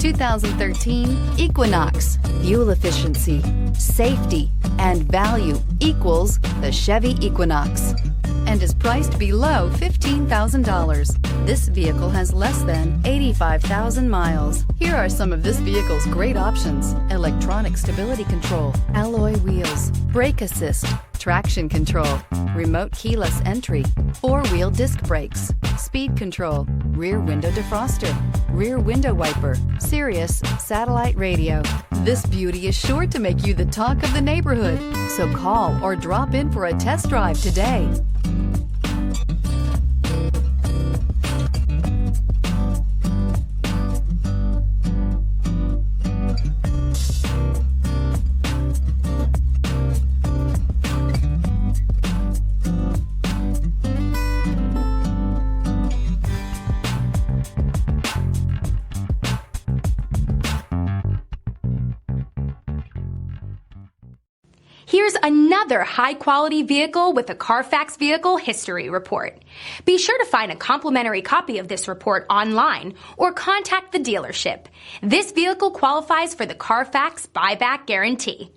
2013 Equinox. Fuel efficiency, safety, and value equals the Chevy Equinox and is priced below $15,000. This vehicle has less than 85,000 miles. Here are some of this vehicle's great options: electronic stability control, alloy wheels, brake assist, traction control, remote keyless entry, four-wheel disc brakes, speed control, rear window defroster, rear window wiper, Sirius satellite radio. This beauty is sure to make you the talk of the neighborhood. So call or drop in for a test drive today. Here's another high-quality vehicle with a Carfax Vehicle History Report. Be sure to find a complimentary copy of this report online or contact the dealership. This vehicle qualifies for the Carfax Buyback Guarantee.